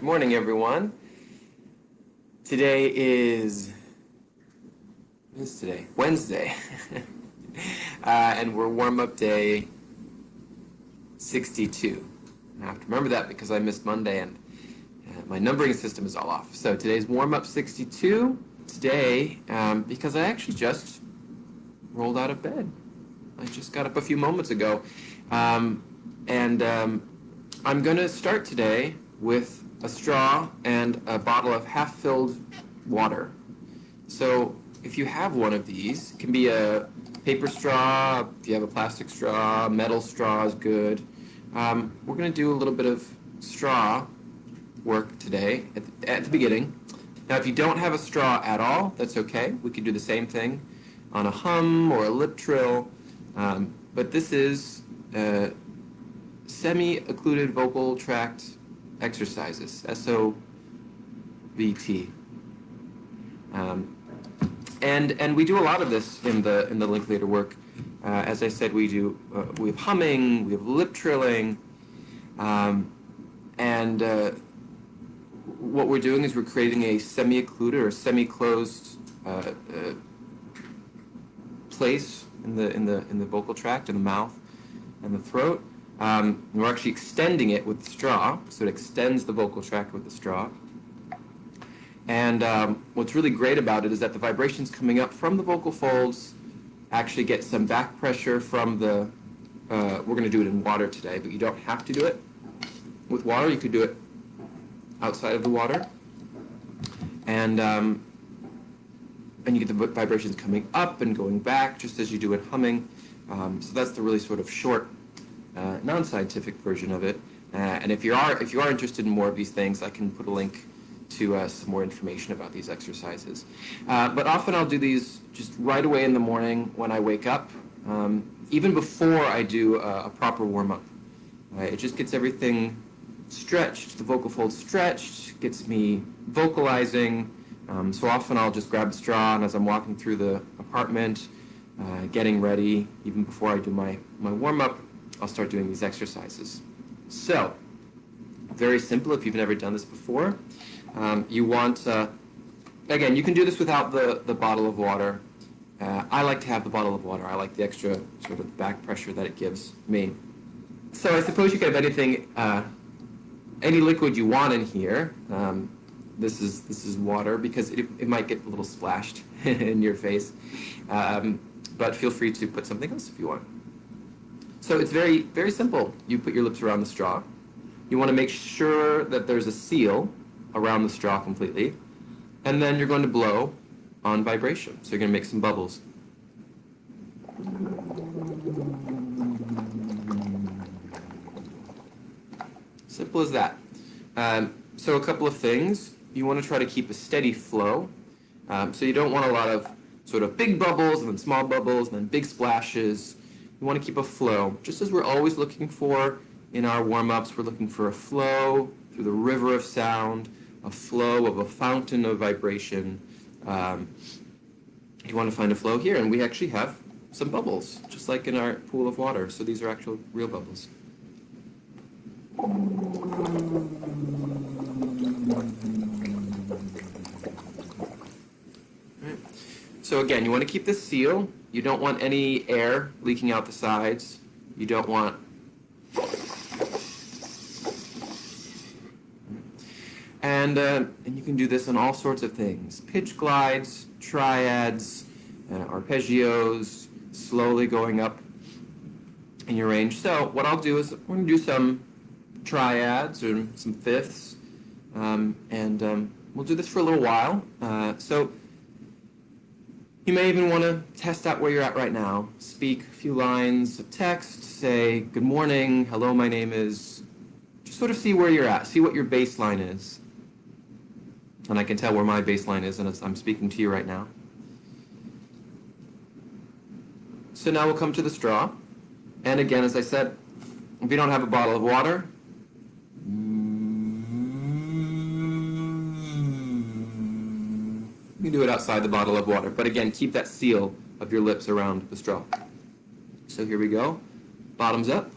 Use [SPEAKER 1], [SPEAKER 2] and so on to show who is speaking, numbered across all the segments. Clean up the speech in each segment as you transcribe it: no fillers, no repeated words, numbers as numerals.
[SPEAKER 1] morning, everyone. Today is, what is today? Wednesday. And we're warm-up day 62. I have to remember that because I missed Monday and my numbering system is all off. So today's warm-up 62. Today, because I actually just rolled out of bed. I just got up a few moments ago. I'm going to start today with a straw and a bottle of half-filled water. So if you have one of these, it can be a paper straw, if you have a plastic straw, metal straw is good. We're going to do a little bit of straw work today at the beginning. Now if you don't have a straw at all, that's okay. We could do the same thing on a hum or a lip trill. But this is semi-occluded vocal tract exercises, SOVT. And we do a lot of this in the Linklater work. As I said, we have humming, we have lip trilling, and what we're doing is we're creating a semi-occluded or semi-closed place in the vocal tract, in the mouth and the throat. We're actually extending it with the straw, so it extends the vocal tract with the straw. And what's really great about it is that the vibrations coming up from the vocal folds actually get some back pressure from the, we're going to do it in water today, but you don't have to do it with water. You could do it outside of the water. And you get the vibrations coming up and going back, just as you do in humming. So that's the really sort of short, non-scientific version of it. And if you are interested in more of these things, I can put a link to some more information about these exercises. But often I'll do these just right away in the morning when I wake up, even before I do a proper warm-up. It just gets everything stretched, the vocal folds stretched, gets me vocalizing. So often I'll just grab a straw, and as I'm walking through the apartment, getting ready, even before I do my warm-up, I'll start doing these exercises. So, very simple if you've never done this before. You want, again, you can do this without the bottle of water. I like to have the bottle of water. I like the extra sort of back pressure that it gives me. So I suppose you can have anything, any liquid you want in here. This is water because it might get a little splashed in your face. But feel free to put something else if you want. So it's very, very simple. You put your lips around the straw. You want to make sure that there's a seal around the straw completely. And then you're going to blow on vibration. So you're going to make some bubbles. Simple as that. So a couple of things. You want to try to keep a steady flow. So you don't want a lot of sort of big bubbles and then small bubbles and then big splashes. You want to keep a flow. Just as we're always looking for in our warm-ups, we're looking for a flow through the river of sound, a flow of a fountain of vibration. You want to find a flow here, and we actually have some bubbles, just like in our pool of water. So these are actual real bubbles. So again, you want to keep this seal. You don't want any air leaking out the sides. You don't want... And you can do this on all sorts of things. Pitch glides, triads, arpeggios, slowly going up in your range. So what I'll do is we're going to do some triads or some fifths. And we'll do this for a little while. So you may even want to test out where you're at right now. Speak a few lines of text, say, good morning, hello, my name is... Just sort of see where you're at, see what your baseline is. And I can tell where my baseline is, and I'm speaking to you right now. So now we'll come to the straw. And again, as I said, if you don't have a bottle of water, you can do it outside the bottle of water. But again, keep that seal of your lips around the straw. So here we go. Bottoms up.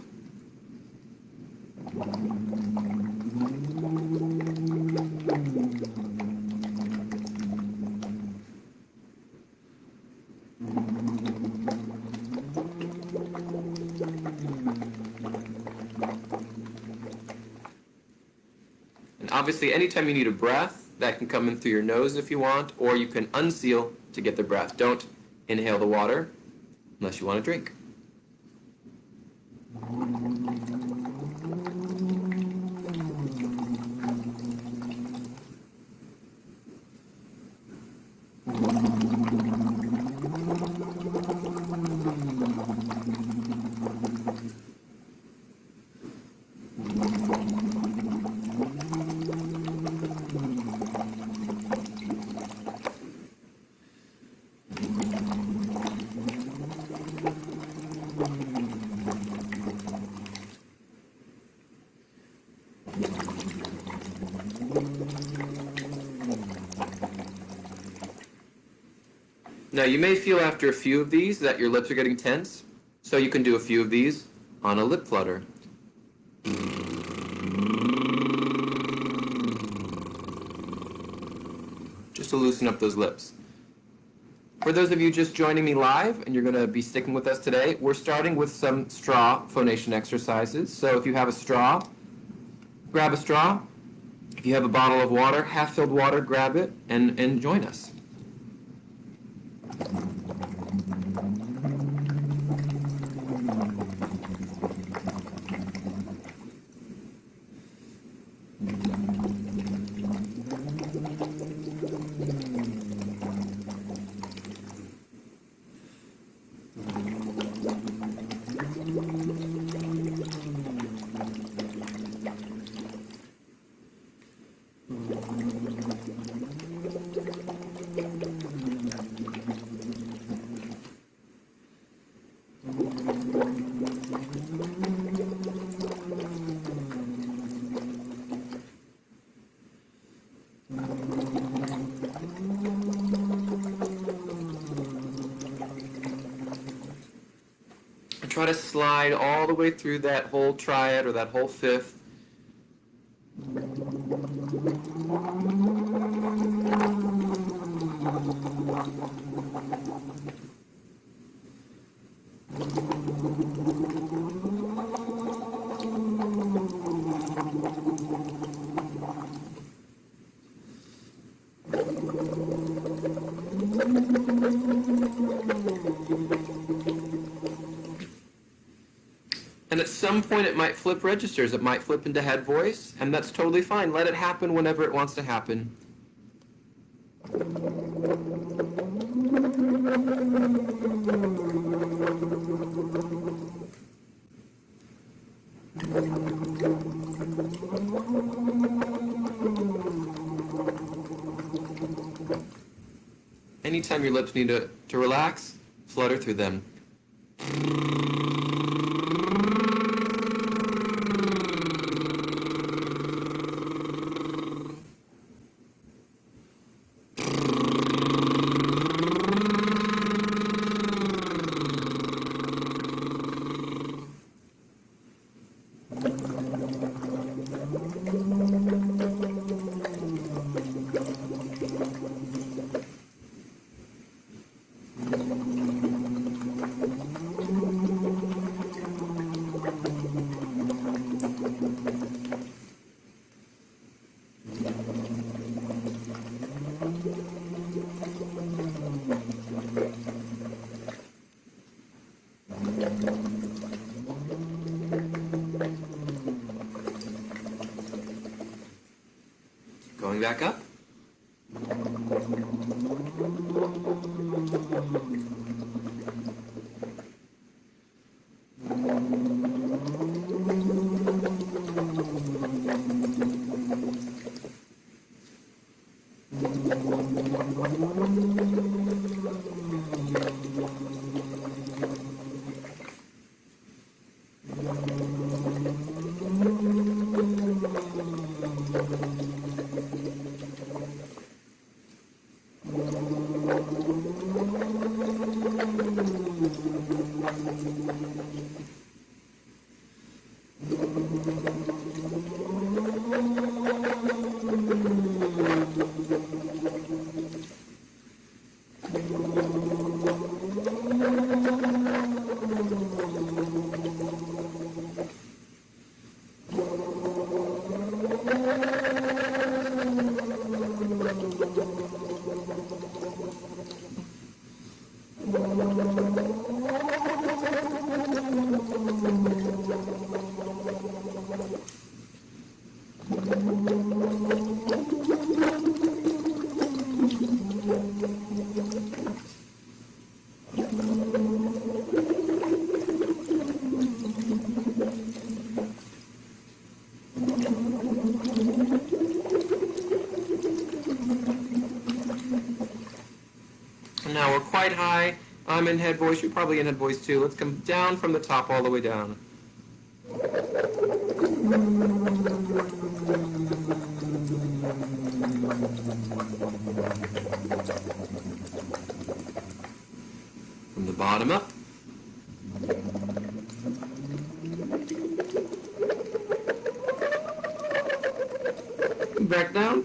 [SPEAKER 1] And obviously, anytime you need a breath, that can come in through your nose if you want, or you can unseal to get the breath. Don't inhale the water unless you want to drink. Now you may feel after a few of these that your lips are getting tense, so you can do a few of these on a lip flutter. Just to loosen up those lips. For those of you just joining me live, and you're going to be sticking with us today, we're starting with some straw phonation exercises. So if you have a straw, grab a straw. If you have a bottle of water, half-filled water, grab it and join us. Try to slide all the way through that whole triad or that whole fifth. And at some point it might flip registers, it might flip into head voice, and that's totally fine. Let it happen whenever it wants to happen. Anytime your lips need to relax, flutter through them. Going back up. Now we're quite high. I'm in head voice. You're probably in head voice too. Let's come down from the top all the way down. From the bottom up. Back down.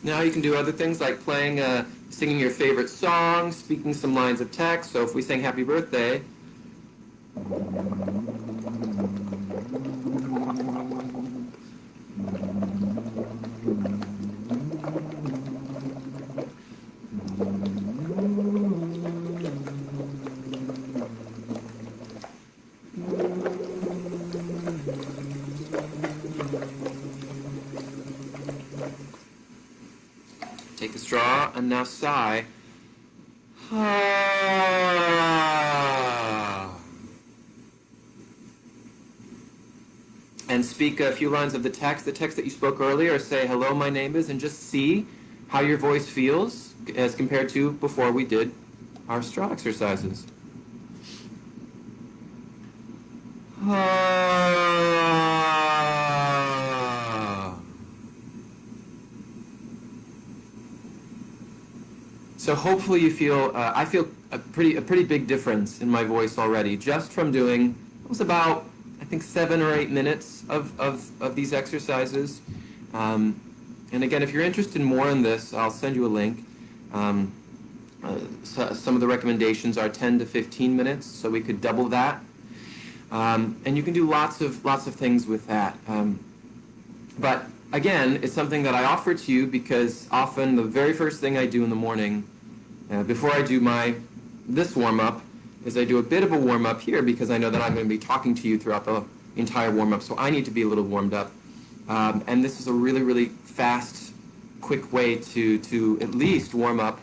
[SPEAKER 1] Now you can do other things like playing, singing your favorite song, speaking some lines of text. So if we sing Happy Birthday, take a straw and now sigh. And speak a few lines of the text that you spoke earlier. Say, hello, my name is, and just see how your voice feels as compared to before we did our straw exercises. So hopefully you feel, I feel a pretty big difference in my voice already, just from doing, it was about, I think, 7 or 8 minutes of these exercises. And again, if you're interested more in this, I'll send you a link. So some of the recommendations are 10 to 15 minutes, so we could double that. And you can do lots of things with that. But again, it's something that I offer to you because often the very first thing I do in the morning, before I do this warm-up, is I do a bit of a warm-up here because I know that I'm going to be talking to you throughout the entire warm-up, so I need to be a little warmed up. And this is a really, really fast, quick way to at least warm up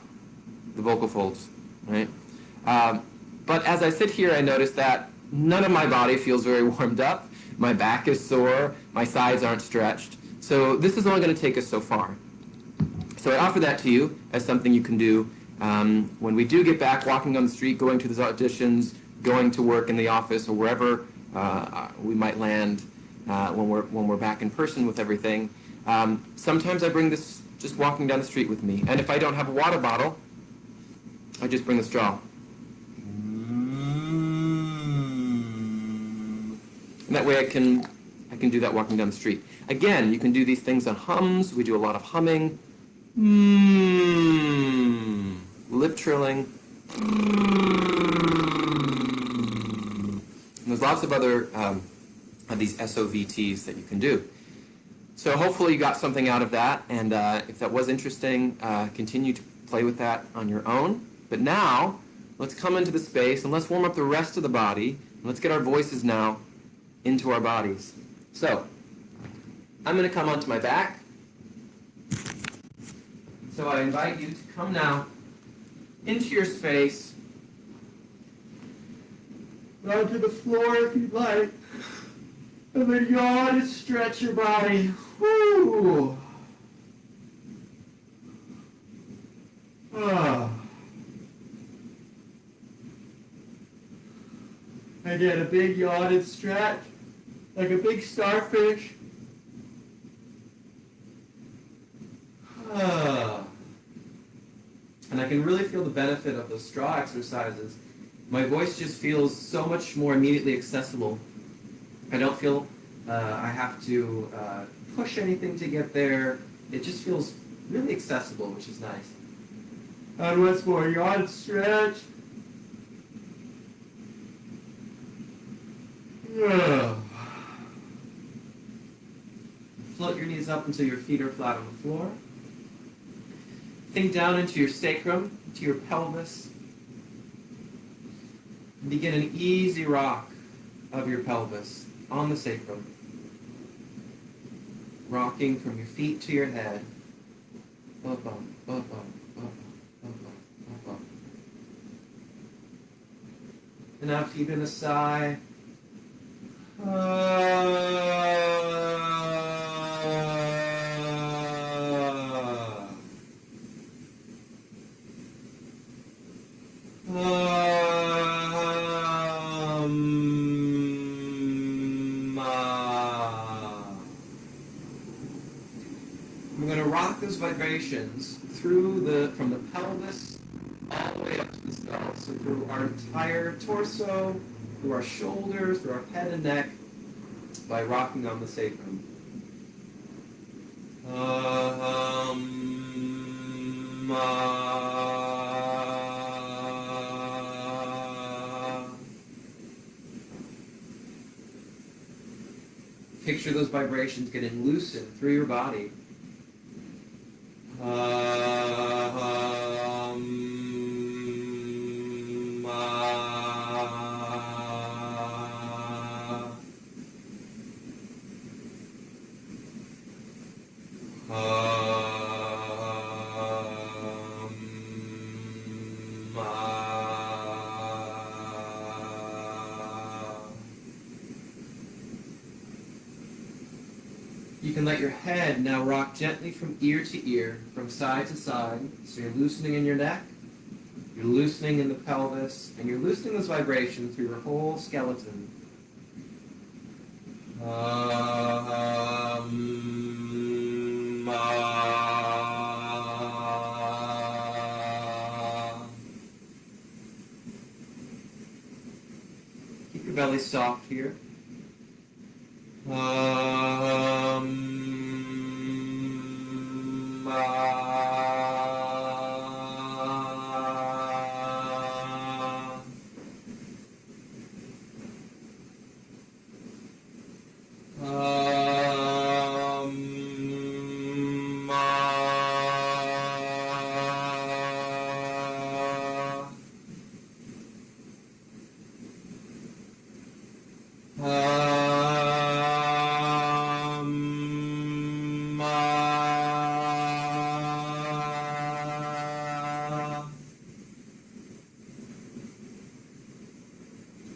[SPEAKER 1] the vocal folds, right? But as I sit here, I notice that none of my body feels very warmed up. My back is sore. My sides aren't stretched. So this is only going to take us so far. So I offer that to you as something you can do when we do get back, walking on the street, going to the auditions, going to work in the office, or wherever we might land when we're back in person with everything. Sometimes I bring this just walking down the street with me. And if I don't have a water bottle, I just bring the straw. And that way I can do that walking down the street. Again, you can do these things on hums. We do a lot of humming. Lip trilling. And there's lots of other of these SOVTs that you can do. So hopefully you got something out of that, and if that was interesting, continue to play with that on your own. But now, let's come into the space and let's warm up the rest of the body, and let's get our voices now into our bodies. So, I'm going to come onto my back. So I invite you to come now into your space, down to the floor if you'd like, and then yawn and stretch your body. Woo! Again, a big yawn and stretch, like a big starfish. And I can really feel the benefit of those straw exercises. My voice just feels so much more immediately accessible. I don't feel I have to push anything to get there. It just feels really accessible, which is nice. And once more, yawn, stretch. Float your knees up until your feet are flat on the floor. Think down into your sacrum, to your pelvis. Begin an easy rock of your pelvis on the sacrum. Rocking from your feet to your head. Up, up, up, up, up, up, up, up. And now keep in a sigh. I'm going to rock those vibrations from the pelvis all the way up to the skull, so through our entire torso, through our shoulders, through our head and neck, by rocking on the sacrum. Picture those vibrations getting loosened through your body. You can let your head now rock gently from ear to ear, from side to side. So you're loosening in your neck, you're loosening in the pelvis, and you're loosening this vibration through your whole skeleton. Keep your belly soft here.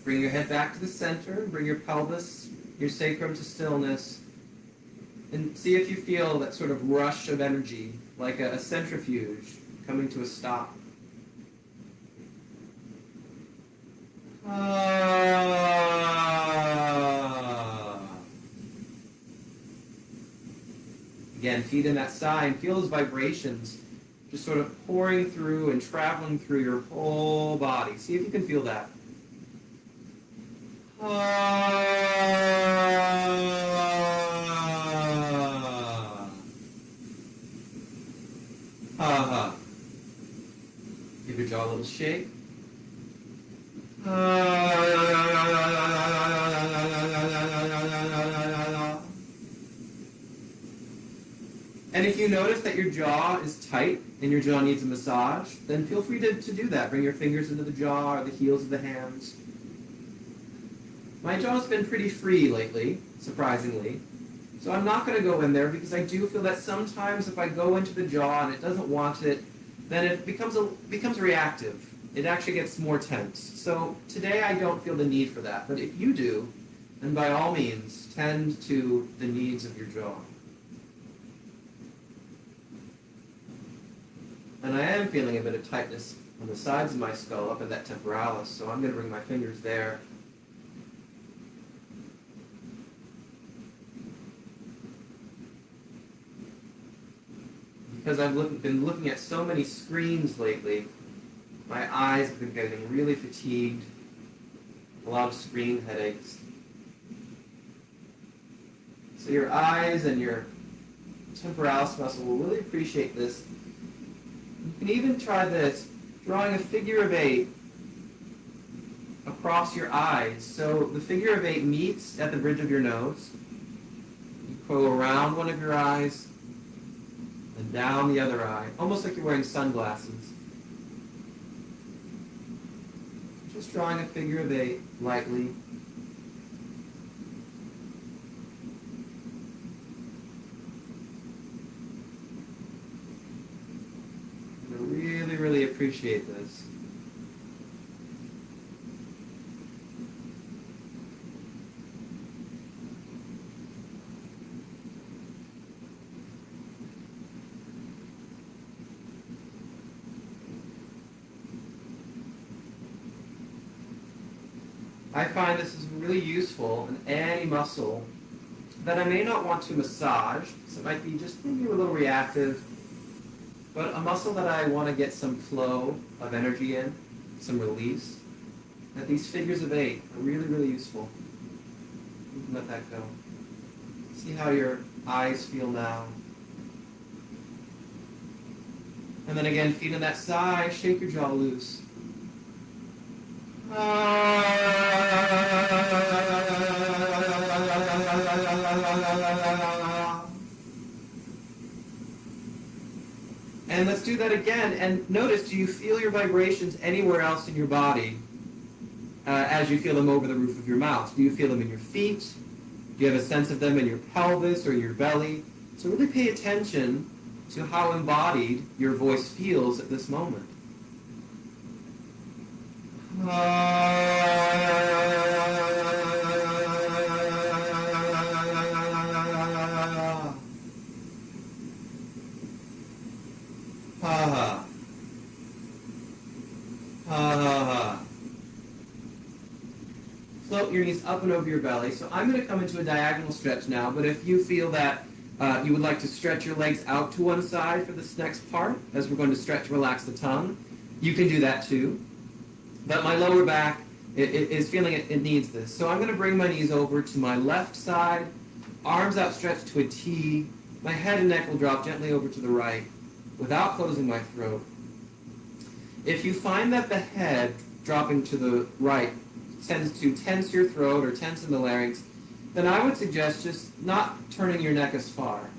[SPEAKER 1] Bring your head back to the center, bring your pelvis, your sacrum to stillness, and see if you feel that sort of rush of energy, like a centrifuge coming to a stop. Again, feed in that sigh and feel those vibrations just sort of pouring through and traveling through your whole body. See if you can feel that. Give your jaw a little shake. And if you notice that your jaw is tight and your jaw needs a massage, then feel free to do that. Bring your fingers into the jaw or the heels of the hands. My jaw's been pretty free lately, surprisingly, so I'm not going to go in there because I do feel that sometimes if I go into the jaw and it doesn't want it, then it becomes reactive. It actually gets more tense. So today I don't feel the need for that, but if you do, then by all means, tend to the needs of your jaw. And I am feeling a bit of tightness on the sides of my skull, up in that temporalis, so I'm going to bring my fingers there. Because I've been looking at so many screens lately, my eyes have been getting really fatigued, a lot of screen headaches. So your eyes and your temporalis muscle will really appreciate this. You can even try this, drawing a figure of 8 across your eyes. So the figure of 8 meets at the bridge of your nose. You go around one of your eyes and down the other eye, almost like you're wearing sunglasses. Just drawing a figure of 8 lightly. I really, really appreciate this. I find this is really useful in any muscle that I may not want to massage, so it might be just maybe a little reactive, but a muscle that I want to get some flow of energy in, some release, that these figures of 8 are really, really useful. You can let that go. See how your eyes feel now. And then again, feet on that side, shake your jaw loose. And let's do that again. And notice, do you feel your vibrations anywhere else in your body as you feel them over the roof of your mouth? Do you feel them in your feet? Do you have a sense of them in your pelvis or your belly? So really pay attention to how embodied your voice feels at this moment. Float your knees up and over your belly. So I'm going to come into a diagonal stretch now, but if you feel that you would like to stretch your legs out to one side for this next part, as we're going to stretch and relax the tongue, you can do that too. But my lower back is feeling it needs this. So I'm going to bring my knees over to my left side, arms outstretched to a T. My head and neck will drop gently over to the right without closing my throat. If you find that the head dropping to the right tends to tense your throat or tense in the larynx, then I would suggest just not turning your neck as far,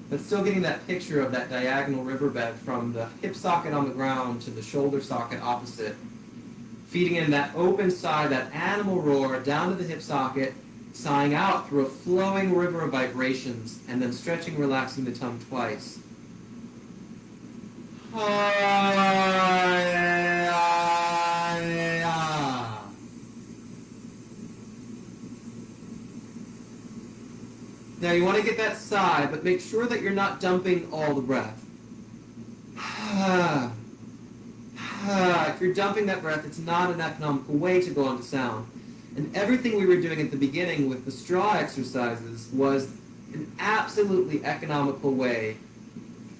[SPEAKER 1] but still getting that picture of that diagonal riverbed from the hip socket on the ground to the shoulder socket opposite, feeding in that open sigh, that animal roar down to the hip socket, sighing out through a flowing river of vibrations, and then stretching, relaxing the tongue twice. Now you want to get that sigh, but make sure that you're not dumping all the breath. If you're dumping that breath, it's not an economical way to go on to sound. And everything we were doing at the beginning with the straw exercises was an absolutely economical way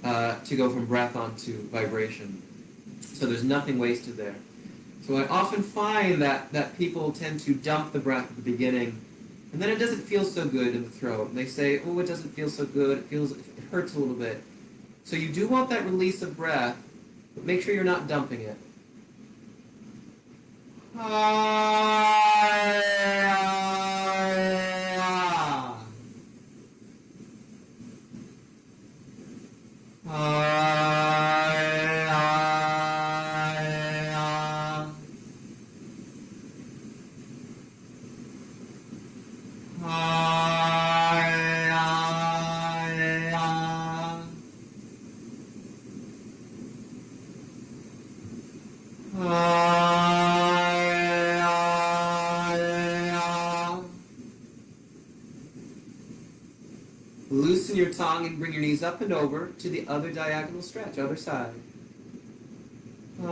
[SPEAKER 1] to go from breath onto vibration. So there's nothing wasted there. So I often find that people tend to dump the breath at the beginning, and then it doesn't feel so good in the throat. And they say, oh, it doesn't feel so good, it hurts a little bit. So you do want that release of breath, but make sure you're not dumping it. Loosen your tongue and bring your knees up and over to the other diagonal stretch, other side. I'm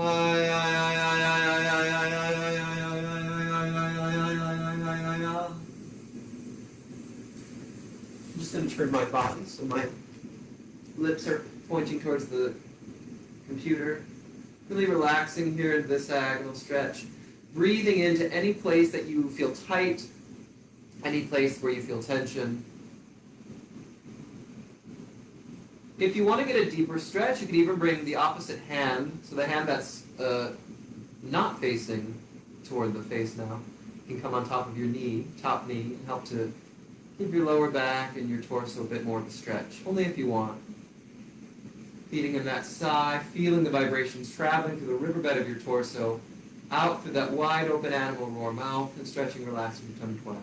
[SPEAKER 1] just going to turn my body so my lips are pointing towards the computer. Really relaxing here in this diagonal stretch. Breathing into any place that you feel tight, any place where you feel tension. If you want to get a deeper stretch, you can even bring the opposite hand, so the hand that's not facing toward the face now can come on top of your knee, top knee, and help to give your lower back and your torso a bit more of a stretch, only if you want. Feeding in that sigh, feeling the vibrations traveling through the riverbed of your torso, out through that wide open animal roar mouth, and stretching, relaxing your tongue twice.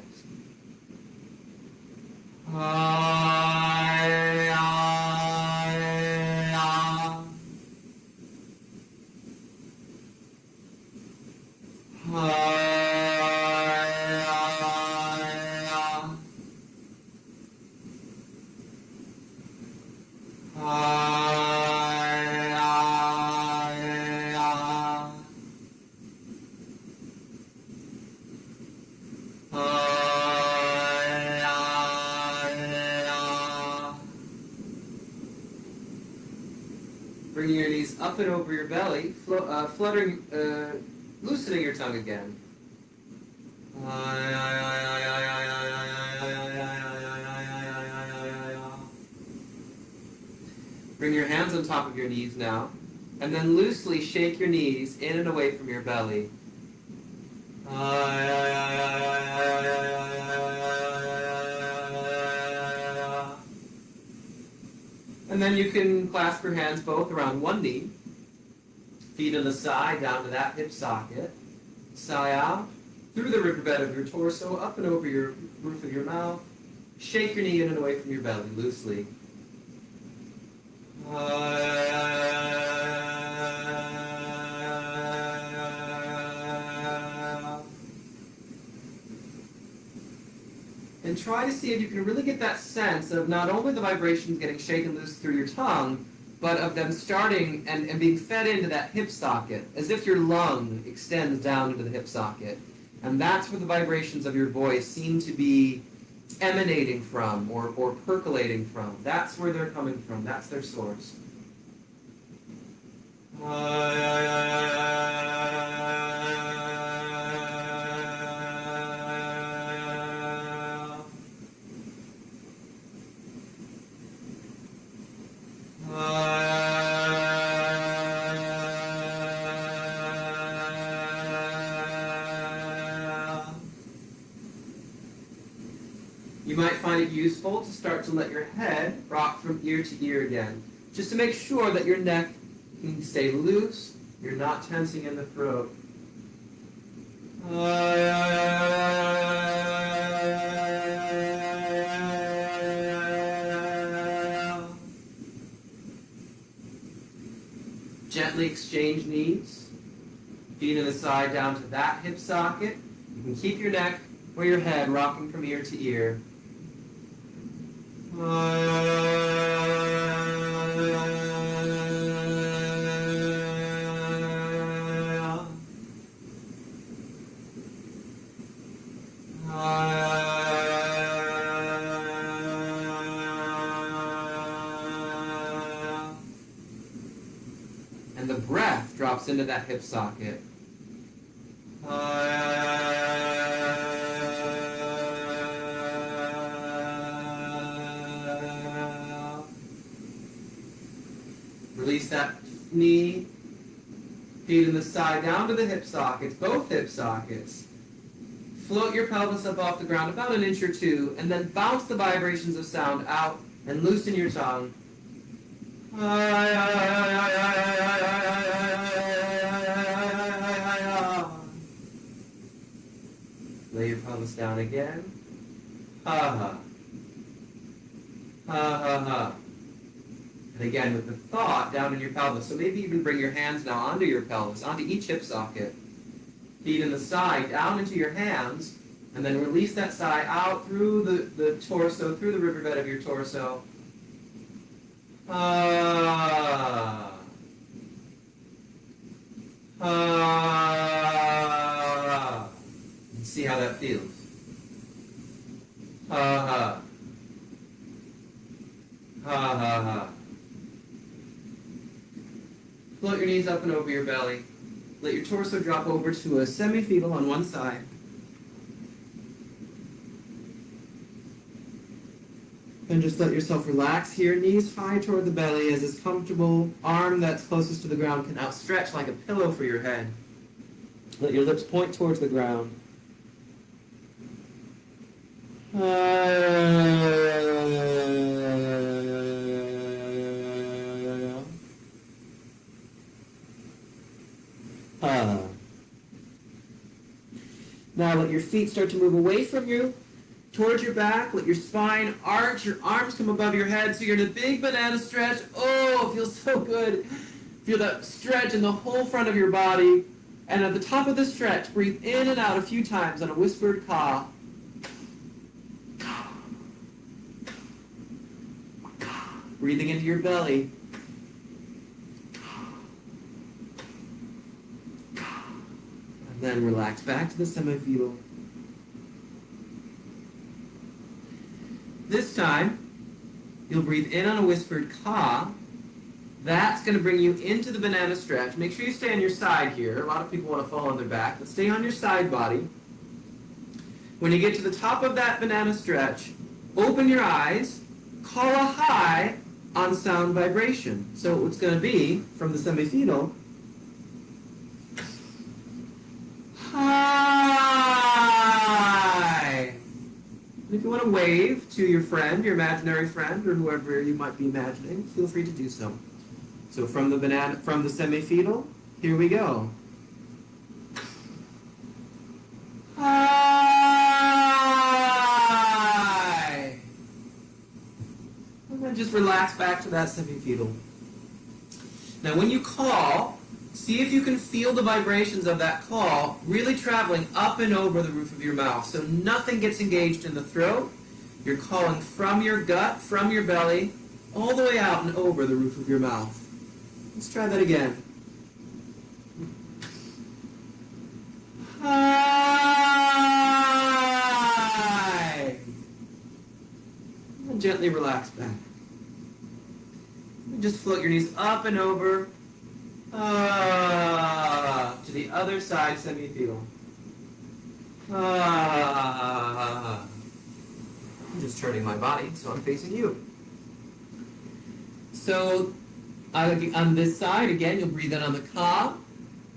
[SPEAKER 1] Bringing your knees up and over your belly, fluttering, loosening your tongue again. Bring your hands on top of your knees now, and then loosely shake your knees in and away from your belly. And then you can clasp your hands both around one knee, feet on the side down to that hip socket, sigh out, through the riverbed of your torso, up and over your roof of your mouth, shake your knee in and away from your belly loosely. And try to see if you can really get that sense of not only the vibrations getting shaken loose through your tongue, but of them starting and being fed into that hip socket, as if your lung extends down into the hip socket. And that's where the vibrations of your voice seem to be emanating from or percolating from. That's where they're coming from. That's their source. You might find it useful to start to let your head rock from ear to ear again, just to make sure that your neck can stay loose, you're not tensing in the throat. Gently exchange knees, feet in the side down to that hip socket. You can keep your neck or your head rocking from ear to ear. And the breath drops into that hip socket. Release that knee, feet in the side down to the hip sockets, both hip sockets. Float your pelvis up off the ground about an inch or two, and then bounce the vibrations of sound out and loosen your tongue. Lay your pelvis down again. Ha ha. Ha ha ha. And again with the thought down in your pelvis. So maybe even bring your hands now onto your pelvis, onto each hip socket. Feet in the side, down into your hands, and then release that sigh out through the torso, through the riverbed of your torso. Ah. Ah. And see how that feels. Ha ha. Ha ha ha. Float your knees up and over your belly. Let your torso drop over to a semi-fetal on one side. And just let yourself relax here, knees high toward the belly as is comfortable. Arm that's closest to the ground can outstretch like a pillow for your head. Let your lips point towards the ground. Now let your feet start to move away from you, towards your back. Let your spine arch, your arms come above your head, so you're in a big banana stretch. Oh, it feels so good. Feel that stretch in the whole front of your body. And at the top of the stretch, breathe in and out a few times on a whispered ka. Breathing into your belly. And then relax back to the semi-fetal. This time, you'll breathe in on a whispered ka. That's going to bring you into the banana stretch. Make sure you stay on your side here. A lot of people want to fall on their back, but stay on your side body. When you get to the top of that banana stretch, open your eyes, call a hi on sound vibration. So it's going to be, from the semi-fetal, hi. And if you want to wave to your friend, your imaginary friend, or whoever you might be imagining, feel free to do so. So from the semi-fetal, here we go. Hi. And then just relax back to that semi-fetal. Now when you call, see if you can feel the vibrations of that call really traveling up and over the roof of your mouth. So nothing gets engaged in the throat. You're calling from your gut, from your belly, all the way out and over the roof of your mouth. Let's try that again. Hi. And gently relax back. And just float your knees up and over to the other side, semi-fetal. I'm just turning my body so I'm facing you. So on this side, again, you'll breathe in on the ka.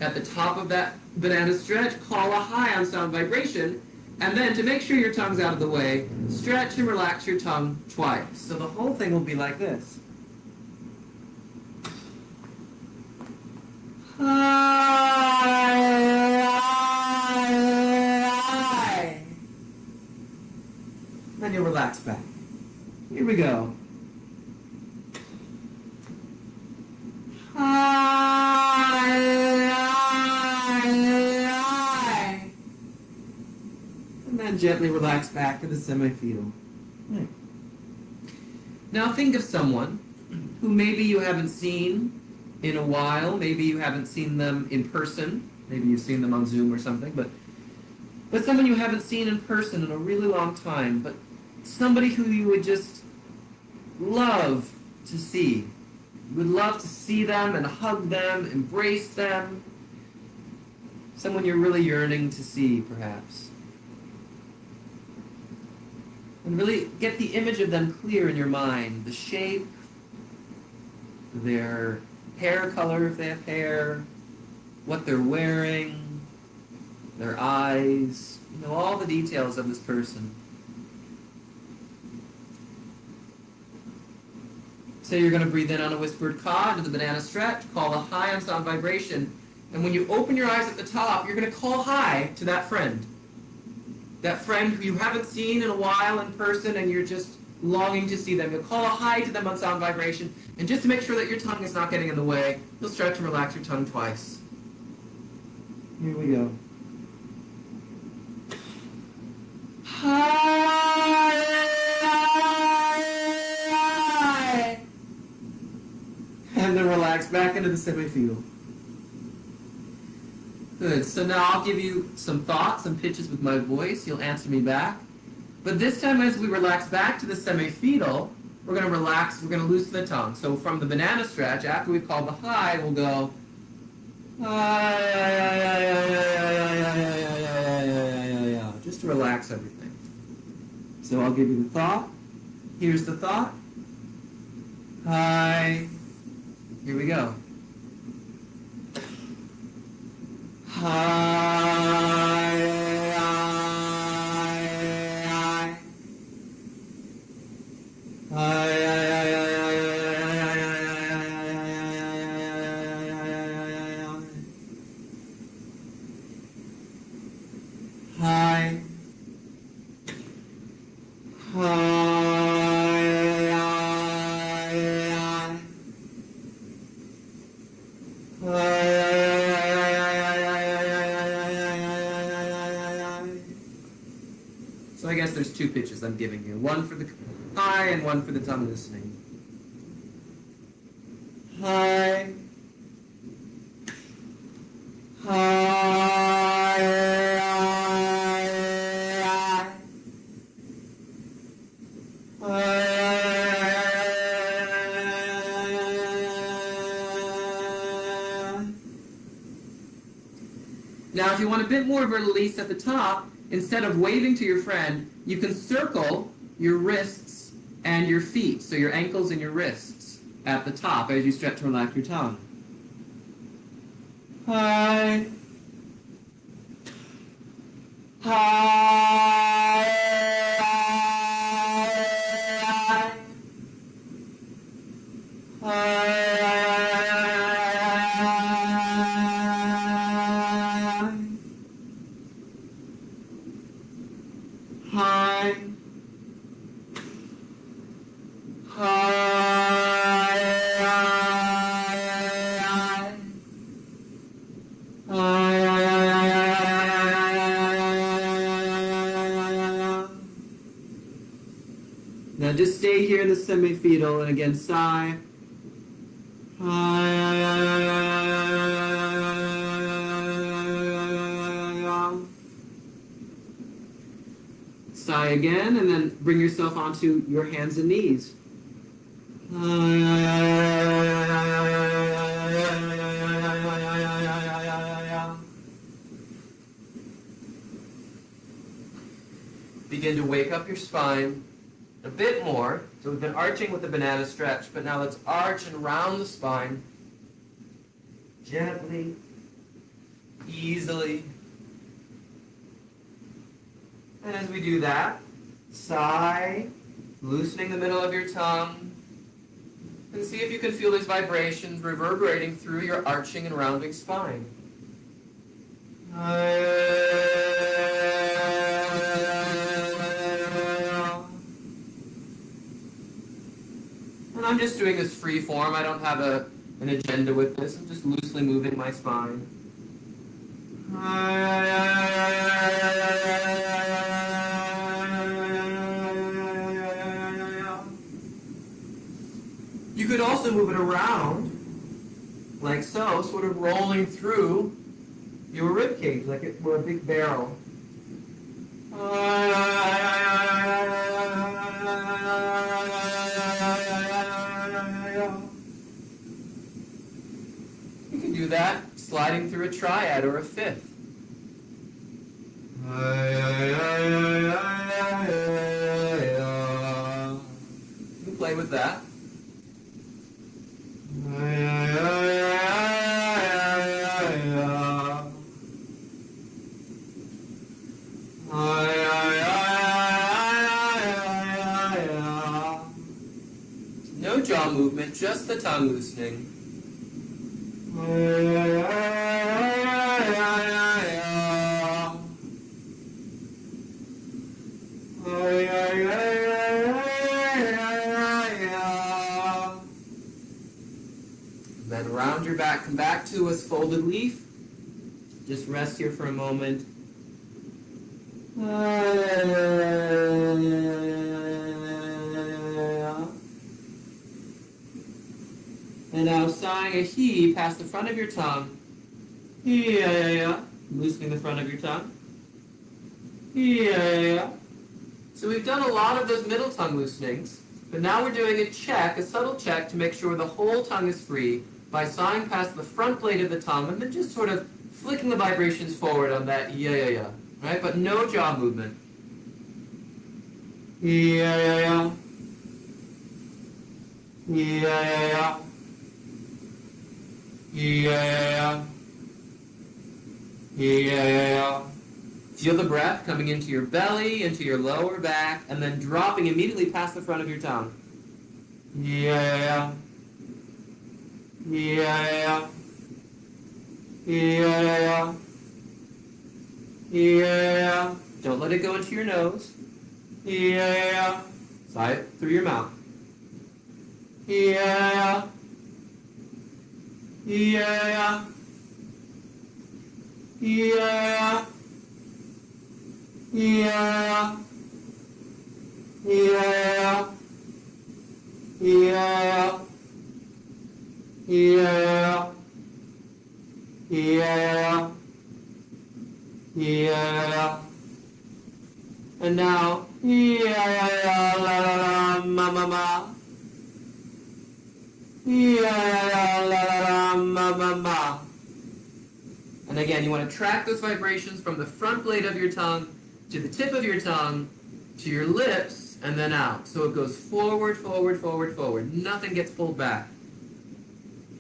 [SPEAKER 1] At the top of that banana stretch, call a hi on sound vibration. And then, to make sure your tongue's out of the way, stretch and relax your tongue twice. So the whole thing will be like this. Hi. Then you'll relax back. Here we go. And then gently relax back to the semi-fetal. Right. Now think of someone who maybe you haven't seen in a while. Maybe you haven't seen them in person. Maybe you've seen them on Zoom or something. But someone you haven't seen in person in a really long time. But somebody who you would just love to see. You would love to see them and hug them, embrace them. Someone you're really yearning to see, perhaps. And really get the image of them clear in your mind. The shape, their hair color if they have hair, what they're wearing, their eyes, all the details of this person. So you're going to breathe in on a whispered ka into the banana stretch, call a hi on sound vibration, and when you open your eyes at the top, you're going to call hi to that friend. That friend who you haven't seen in a while in person and you're just longing to see them. You'll call a hi to them on sound vibration, and just to make sure that your tongue is not getting in the way, you'll stretch and relax your tongue twice. Here we go. Hi. And then relax back into the semi-fetal. Good. So now I'll give you some thoughts, some pitches with my voice. You'll answer me back. But this time, as we relax back to the semi-fetal, we're going to relax, we're going to loosen the tongue. So from the banana stretch, after we've called the hi, we'll go just to relax everything. So I'll give you the thought, Here's the thought. Hi. Here we go. So I guess there's two pitches I'm giving you. One for the hi and one for the tongue loosening. Hi. Now, if you want a bit more of a release at the top, instead of waving to your friend, you can circle your wrists and your feet, so your ankles and your wrists at the top as you stretch and relax your tongue. Hi. Hi. Hi. Now just stay here in the semi-fetal, and again sigh. Sigh again, and then bring yourself onto your hands and knees. Begin to wake up your spine a bit more. So we've been arching with the banana stretch, but now let's arch and round the spine. Gently, easily. And as we do that, sigh, loosening the middle of your tongue, and see if you can feel these vibrations reverberating through your arching and rounding spine. And I'm just doing this free form. I don't have an agenda with this. I'm just loosely moving my spine. You could also move it around, like so, sort of rolling through your rib cage, like it were a big barrel. You can do that sliding through a triad or a fifth. You can play with that. No jaw movement, just the tongue loosening. Then round your back, come back to a folded leaf. Just rest here for a moment. And now sighing a he past the front of your tongue. Loosening the front of your tongue. So we've done a lot of those middle tongue loosenings, but now we're doing a check, a subtle check, to make sure the whole tongue is free by sighing past the front blade of the tongue and then just sort of flicking the vibrations forward on that right? But no jaw movement. Yeah. Yeah. Yeah. Feel the breath coming into your belly, into your lower back, and then dropping immediately past the front of your tongue. Yeah. Yeah. Yeah. Yeah. Don't let it go into your nose. Yeah. Sigh it through your mouth. Yeah. Yeah. Yeah. Yeah. Yeah. Yeah. Yeah. Yeah. Yeah. And now, yeah, la la la, ma ma ma. Yeah, la la la, ma ma ma. And again, you want to track those vibrations from the front blade of your tongue to the tip of your tongue to your lips and then out. So it goes forward, forward, forward, forward. Nothing gets pulled back.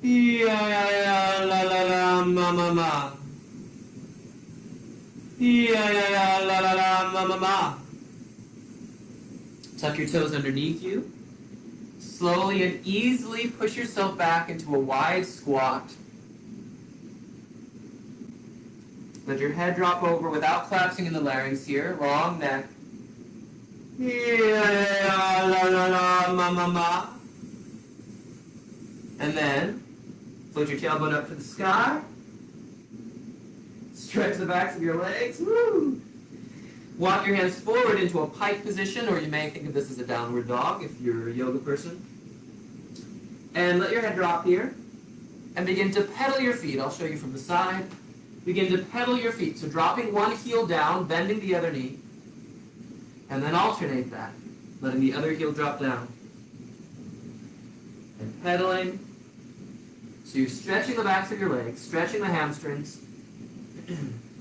[SPEAKER 1] Yeah, la la la, ma ma ma. Yeah, la la la, ma ma ma. Tuck your toes underneath you. Slowly and easily push yourself back into a wide squat. Let your head drop over without collapsing in the larynx here. Long neck. Yeah, la la la, ma ma ma. And then float your tailbone up to the sky. Stretch the backs of your legs. Woo! Walk your hands forward into a pike position, or you may think of this as a downward dog if you're a yoga person. And let your head drop here. And begin to pedal your feet. I'll show you from the side. Begin to pedal your feet. So dropping one heel down, bending the other knee. And then alternate that, letting the other heel drop down. And pedaling. So you're stretching the backs of your legs, stretching the hamstrings.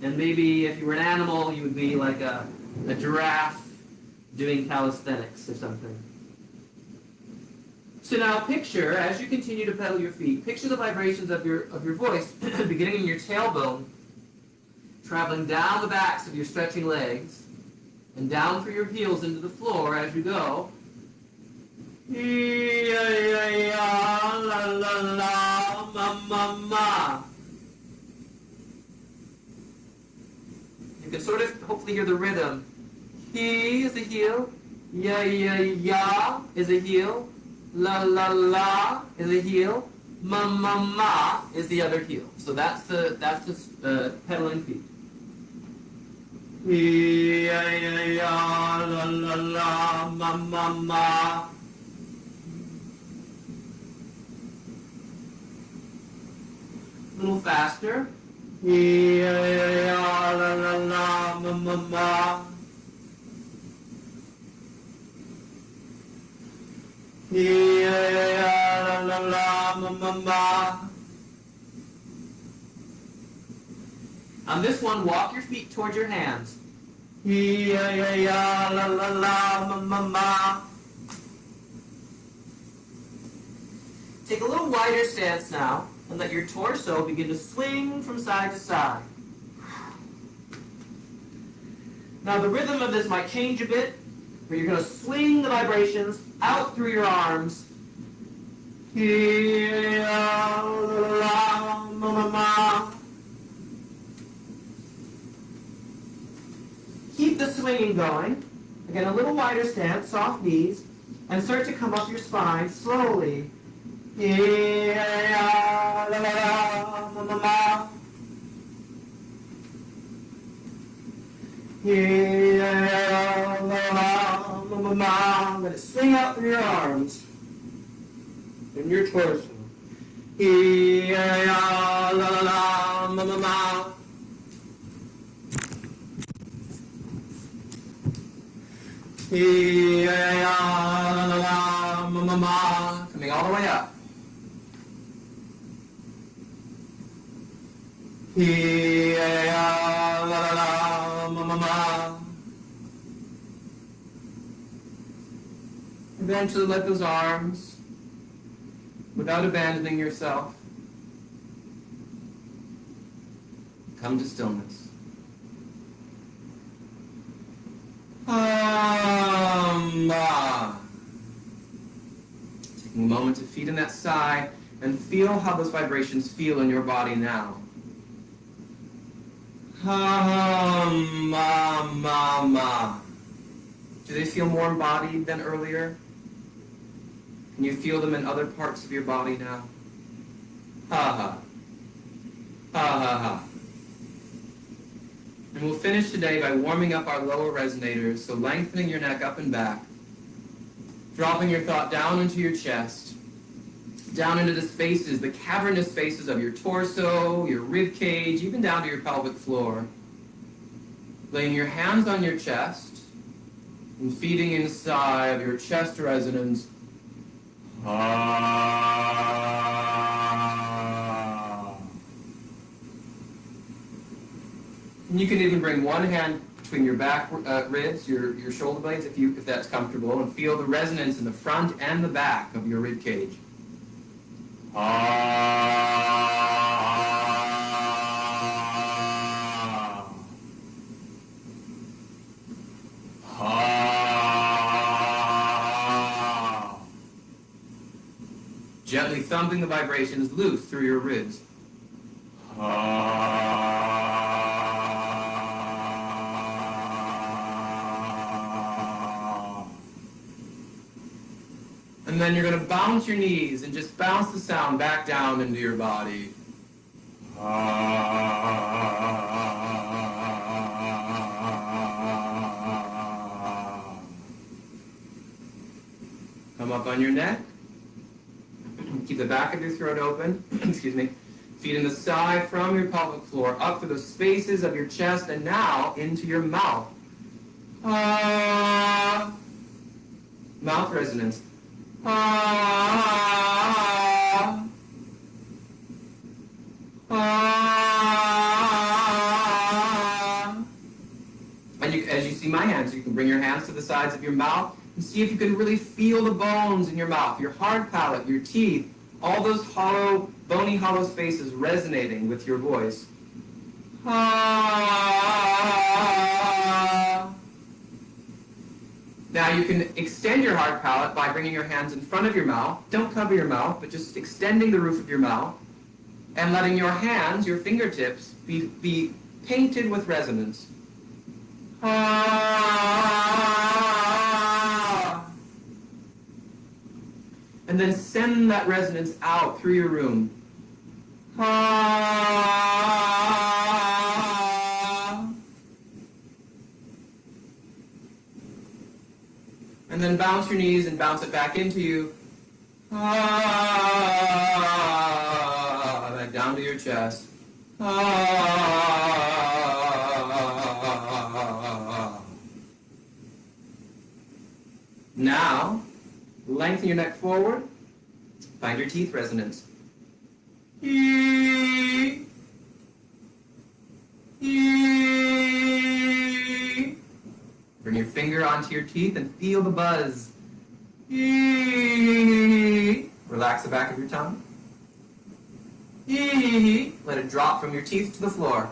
[SPEAKER 1] And maybe if you were an animal, you would be like a giraffe doing calisthenics or something. So now picture, as you continue to pedal your feet, picture the vibrations of your voice beginning in your tailbone, traveling down the backs of your stretching legs, and down through your heels into the floor as you go. Yeah, la la la, ma ma ma. You can sort of hopefully hear the rhythm. He is a heel. Ya is a heel. La la la is a heel. Ma ma ma is the other heel. So that's the pedaling feet. Ya la la la, ma ma ma. A little faster. Ya la la la, ma ma ma. La la la, ma ma ma. On this one, walk your feet towards your hands. La la la, ma ma ma. Take a little wider stance now, and let your torso begin to swing from side to side. Now the rhythm of this might change a bit, but you're going to swing the vibrations out through your arms. Keep the swinging going. Again, a little wider stance, soft knees, and start to come up your spine slowly. Let it swing out through your arms and your torso. Coming all the way up. Eventually let those arms without abandoning yourself. Come to stillness. Taking a moment to feed in that sigh and feel how those vibrations feel in your body now. Do they feel more embodied than earlier? Can you feel them in other parts of your body now? Ha ha. Ha ha ha. And we'll finish today by warming up our lower resonators, so lengthening your neck up and back, dropping your thought down into your chest, down into the spaces, the cavernous spaces of your torso, your rib cage, even down to your pelvic floor. Laying your hands on your chest and feeding inside your chest resonance. And you can even bring one hand between your back ribs, your shoulder blades, if that's comfortable, and feel the resonance in the front and the back of your rib cage. Gently thumping the vibrations loose through your ribs. And then you're going to bounce your knees and just bounce the sound back down into your body. Come up on your neck. Keep the back of your throat open. Excuse me. Feet in the side from your pelvic floor up through the spaces of your chest and now into your mouth. Mouth resonance. And as you see my hands, you can bring your hands to the sides of your mouth and see if you can really feel the bones in your mouth, your hard palate, your teeth, all those hollow, bony hollow spaces resonating with your voice. Now you can extend your hard palate by bringing your hands in front of your mouth. Don't cover your mouth, but just extending the roof of your mouth and letting your hands, your fingertips, be painted with resonance. And then send that resonance out through your room. And then bounce your knees and bounce it back into you. Back down to your chest. Now, lengthen your neck forward. Find your teeth resonance. Bring your finger onto your teeth and feel the buzz. Relax the back of your tongue. Let it drop from your teeth to the floor.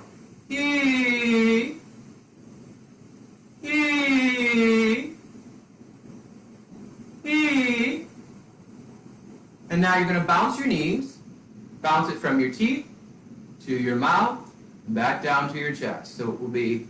[SPEAKER 1] And now you're going to bounce your knees. Bounce it from your teeth to your mouth and back down to your chest. So it will be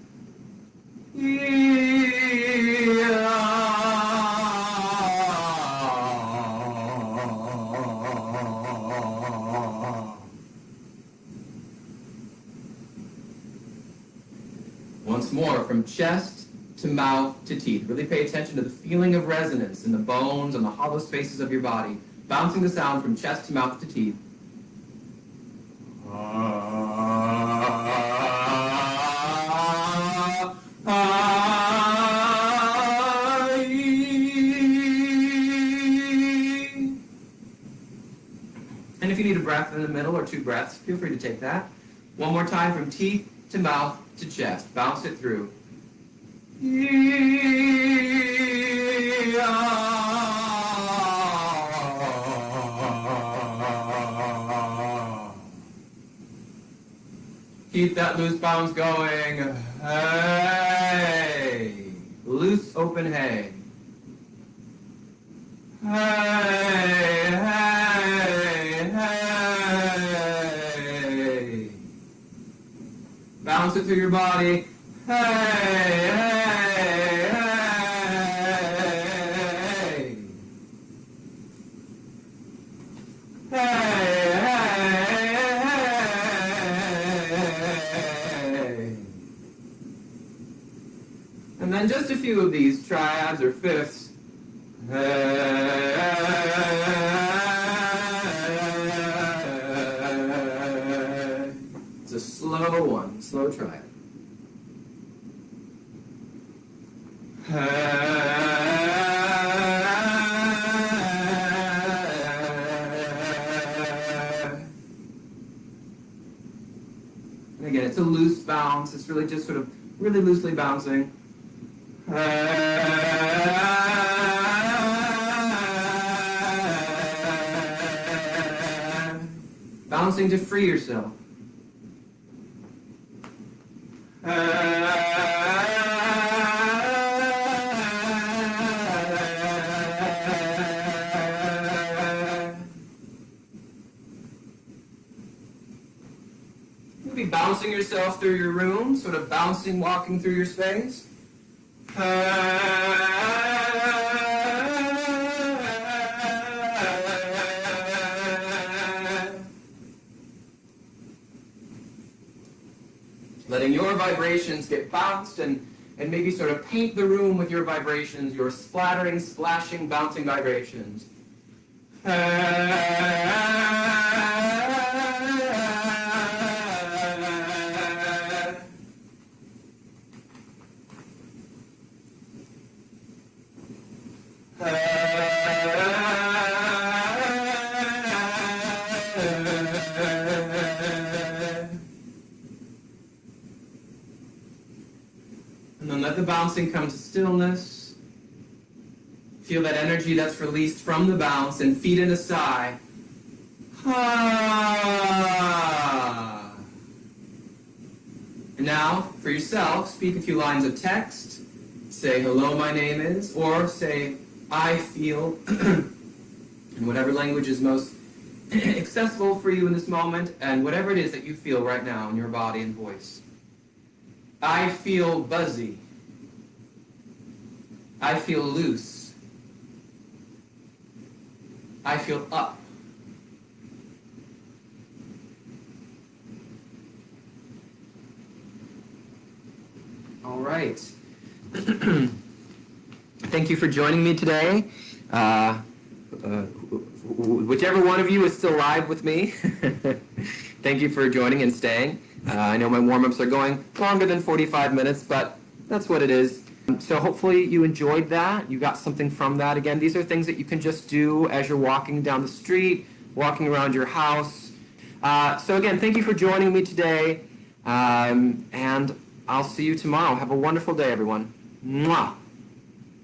[SPEAKER 1] once more, from chest to mouth to teeth. Really pay attention to the feeling of resonance in the bones and the hollow spaces of your body. Bouncing the sound from chest to mouth to teeth. And if you need a breath in the middle or two breaths, feel free to take that. One more time from teeth to mouth to chest. Bounce it through. Keep that loose bounce going. Hey. Loose, open, hey. Hey, hey, hey. Bounce it through your body. Hey, hey, hey. Hey, hey. And then just a few of these triads or fifths. It's a slow one, slow triad. And again, it's a loose bounce. It's really just sort of really loosely bouncing. Bouncing to free yourself. You'll be bouncing yourself through your room, sort of bouncing, walking through your space. Letting your vibrations get bounced and maybe sort of paint the room with your vibrations, your splattering, splashing, bouncing vibrations. And then let the bouncing come to stillness. Feel that energy that's released from the bounce and feed in a sigh. And now, for yourself, speak a few lines of text. Say, hello, my name is, or say, I feel, in whatever language is most accessible for you in this moment, and whatever it is that you feel right now in your body and voice. I feel buzzy. I feel loose. I feel up. All right. Thank you for joining me today. Whichever one of you is still live with me, thank you for joining and staying. I know my warm-ups are going longer than 45 minutes, but that's what it is. So hopefully you enjoyed that. You got something from that. Again, these are things that you can just do as you're walking down the street, walking around your house. So again, thank you for joining me today, and I'll see you tomorrow. Have a wonderful day, everyone. Mwah.